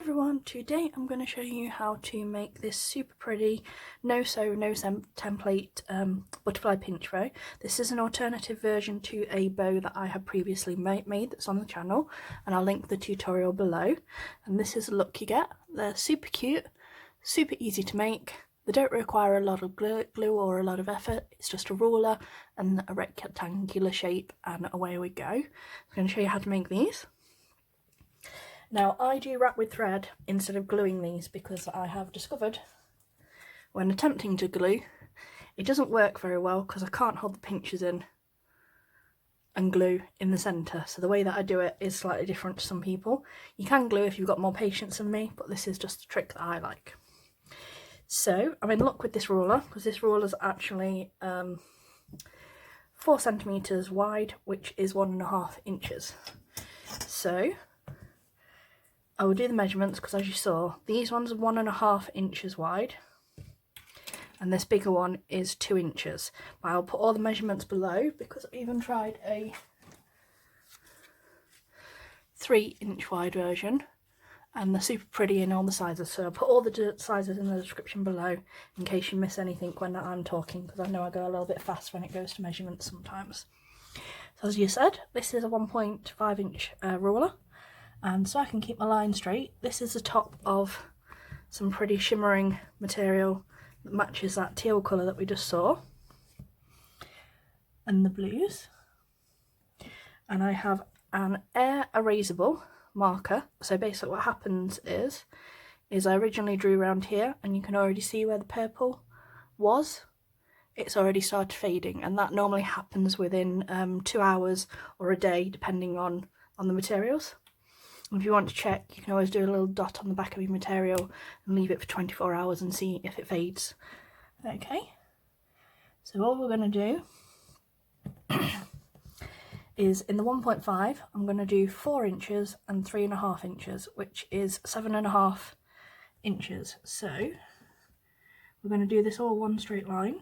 everyone, today I'm going to show you how to make this super pretty no-sew, no-sem template butterfly pinch bow. This is an alternative version to a bow that I have previously made that's on the channel, and I'll link the tutorial below. And this is the look you get. They're super cute, super easy to make. They don't require a lot of glue or a lot of effort. It's just a ruler and a rectangular shape, and away we go. I'm going to show you how to make these. Now, I do wrap with thread instead of gluing these because I have discovered when attempting to glue it doesn't work very well because I can't hold the pinches in and glue in the centre. So the way that I do it is slightly different to some people. You can glue if you've got more patience than me, but this is just a trick that I like. So I'm in luck with this ruler because this ruler is actually 4 centimetres wide, which is 1.5 inches. So I will do the measurements because, as you saw, these ones are 1.5 inches wide and this bigger one is 2 inches. But I'll put all the measurements below because I've even tried a 3-inch wide version and they're super pretty in all the sizes. So I'll put all the sizes in the description below in case you miss anything when I'm talking, because I know I go a little bit fast when it goes to measurements sometimes. So as you said, this is a 1.5 inch ruler. And so I can keep my line straight, this is the top of some pretty shimmering material that matches that teal colour that we just saw, and the blues. And I have an air erasable marker. So basically what happens is I originally drew around here, and you can already see where the purple was. It's already started fading, and that normally happens within 2 hours or a day, depending on the materials. If you want to check, you can always do a little dot on the back of your material and leave it for 24 hours and see if it fades. Okay, so what we're going to do is in the 1.5, I'm going to do 4 inches and 3.5 inches, which is 7.5 inches. So we're going to do this all one straight line.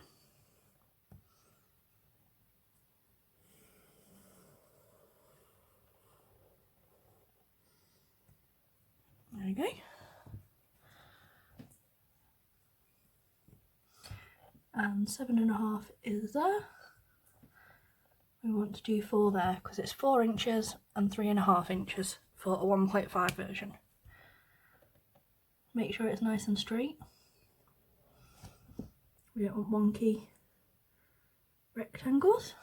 There we go. And 7.5 is there. We want to do 4 there because it's 4 inches and 3.5 inches for a 1.5 version. Make sure it's nice and straight. We don't want wonky rectangles.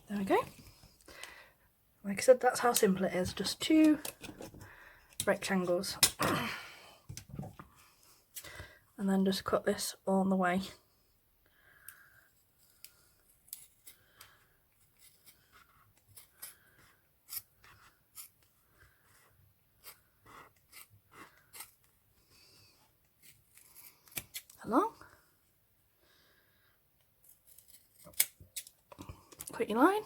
There we go. Like I said, that's how simple it is, just 2 rectangles. And then just cut this all the way. Along. Cut your line.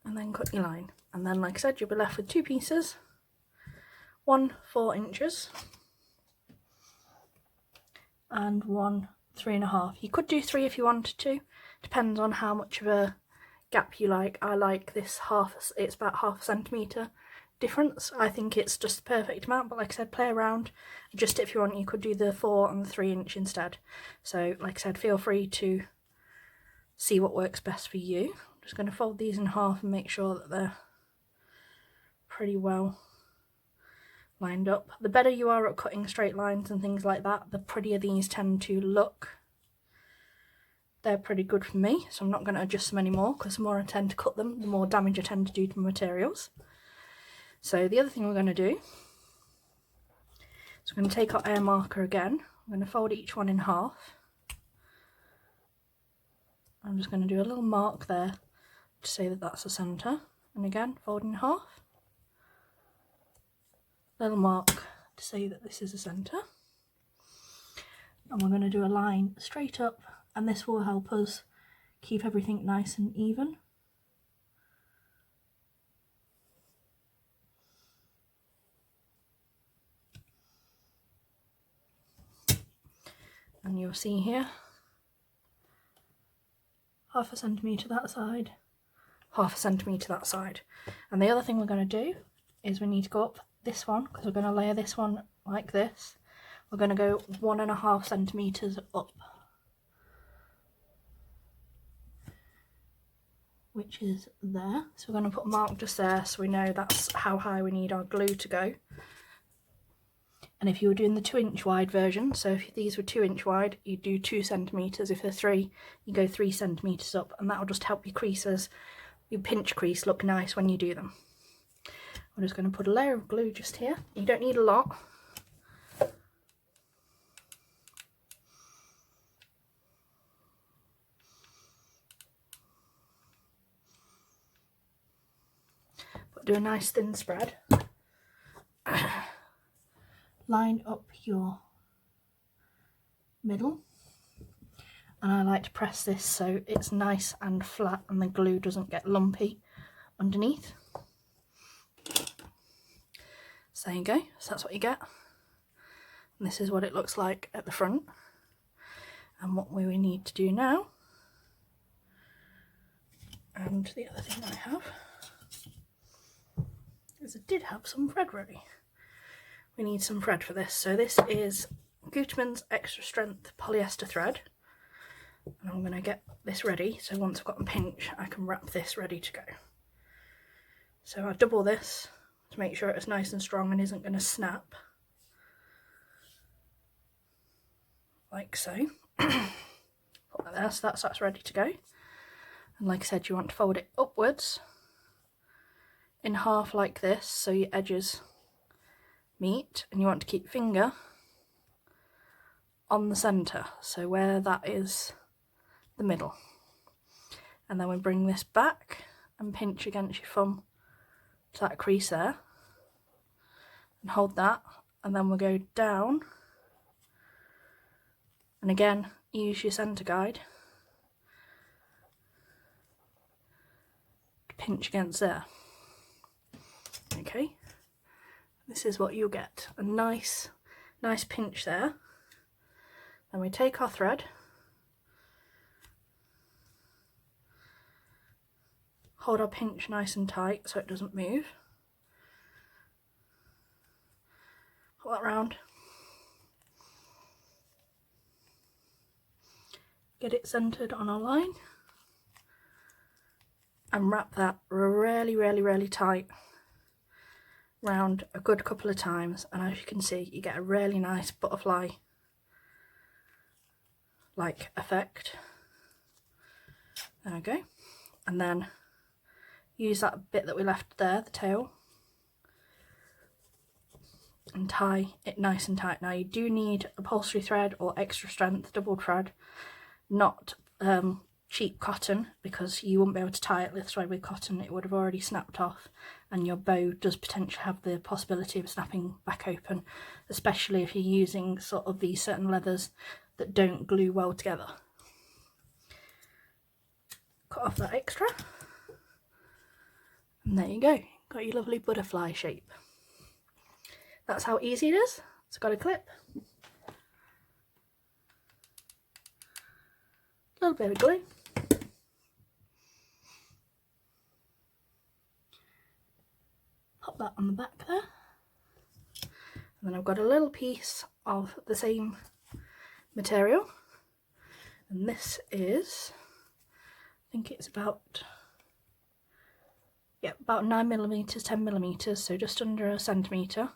And then cut your line, and then like I said, you'll be left with 2 pieces, one 4 inches and one 3.5. You could do 3 if you wanted to, depends on how much of a gap you like. I like this it's about 0.5 centimetre difference. I think it's just the perfect amount, but like I said, play around, adjust it if you want. You could do the 4 and the 3 inch instead. So like I said, feel free to see what works best for you. Just going to fold these in half and make sure that they're pretty well lined up. The better you are at cutting straight lines and things like that, the prettier these tend to look. They're pretty good for me, so I'm not going to adjust them anymore because the more I tend to cut them, the more damage I tend to do to my materials. So the other thing we're going to do is we're going to take our air marker again. I'm going to fold each one in half. I'm just going to do a little mark there to say that that's the centre, and again fold in half, little mark to say that this is the centre, and we're going to do a line straight up, and this will help us keep everything nice and even. and you'll see here, 1/2 centimetre that side, 1/2 centimetre that side. And the other thing we're going to do is we need to go up this one, because we're going to layer this one like this. We're going to go 1.5 centimetres up, which is there. So we're going to put a mark just there so we know that's how high we need our glue to go. And if you were doing the 2-inch wide version, so if these were 2-inch wide, you'd do 2 centimetres. If they're 3, you go 3 centimetres up, and that will just help your creases, your pinch crease, look nice when you do them. I'm just going to put a layer of glue just here. You don't need a lot. But do a nice thin spread. Line up your middle, and I like to press this so it's nice and flat and the glue doesn't get lumpy underneath. So there you go, so that's what you get, and this is what it looks like at the front. And what we need to do now, and the other thing I have is I did have some thread ready. We need some thread for this. So this is Gutermann's Extra Strength polyester thread, and I'm going to get this ready so once I've got my pinch I can wrap this ready to go. So I double this to make sure it's nice and strong and isn't going to snap, like so. Put that there, so that's ready to go. And like I said, you want to fold it upwards in half like this so your edges meet, and you want to keep your finger on the centre, so where that is the middle. And then we bring this back and pinch against your thumb to that crease there and hold that, and then we'll go down and again use your centre guide to pinch against there. Okay. This is what you'll get, a nice pinch there. Then we take our thread, hold our pinch nice and tight so it doesn't move, pull that round, get it centred on our line, and wrap that really tight round a good couple of times, and as you can see you get a really nice butterfly like effect. There we go. And then use that bit that we left there, the tail, and tie it nice and tight. Now you do need upholstery thread or extra strength double thread, not cheap cotton, because you wouldn't be able to tie it this way with cotton. It would have already snapped off, and your bow does potentially have the possibility of snapping back open, especially if you're using sort of these certain leathers that don't glue well together. Cut off that extra, and there you go, got your lovely butterfly shape. That's how easy it is. It's got a clip, a little bit of glue, pop that on the back there, and then I've got a little piece of the same material, and this is, I think it's about 9mm, 10mm, so just under a centimetre,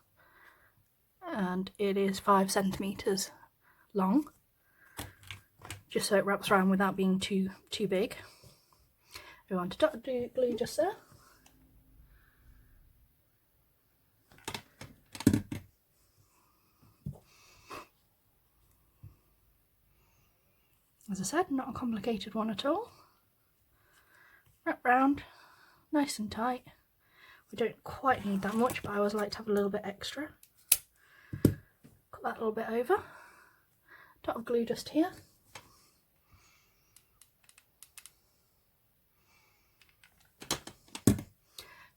and it is 5 centimetres long, just so it wraps around without being too big. We want to dot glue just there. As I said, not a complicated one at all. Wrap round, nice and tight. We don't quite need that much, but I always like to have a little bit extra. Cut that little bit over. Dot of glue just here.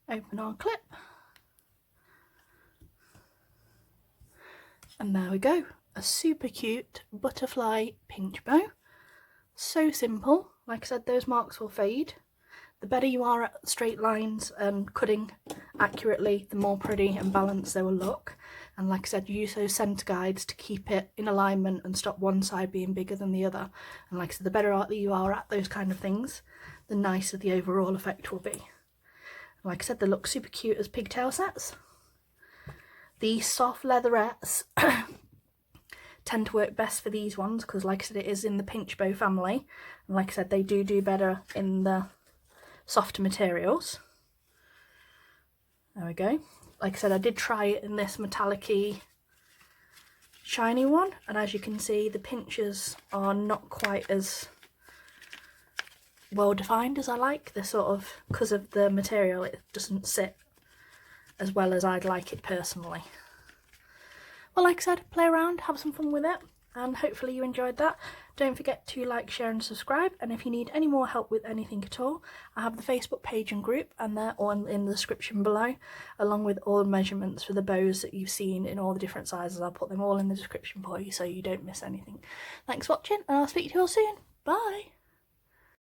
Open our clip. And there we go. a super cute butterfly pinch bow. So simple. Like I said, those marks will fade. The better you are at straight lines and cutting accurately, the more pretty and balanced they will look. And like I said, use those centre guides to keep it in alignment and stop one side being bigger than the other. And like I said, the better that you are at those kind of things, the nicer the overall effect will be. And like I said, they look super cute as pigtail sets. The soft leatherettes tend to work best for these ones because like I said, it is in the pinch bow family. And like I said, they do better in the softer materials. There we go. Like I said, I did try it in this metallic-y shiny one, and as you can see, the pinches are not quite as well defined as I like. They're sort of, because of the material, it doesn't sit as well as I'd like it personally. Well, like I said, play around, have some fun with it, and hopefully you enjoyed that. Don't forget to like, share and subscribe, and if you need any more help with anything at all, I have the Facebook page and group, and they're all in the description below, along with all the measurements for the bows that you've seen in all the different sizes. I'll put them all in the description for you so you don't miss anything. Thanks for watching, and I'll speak to you all soon. Bye!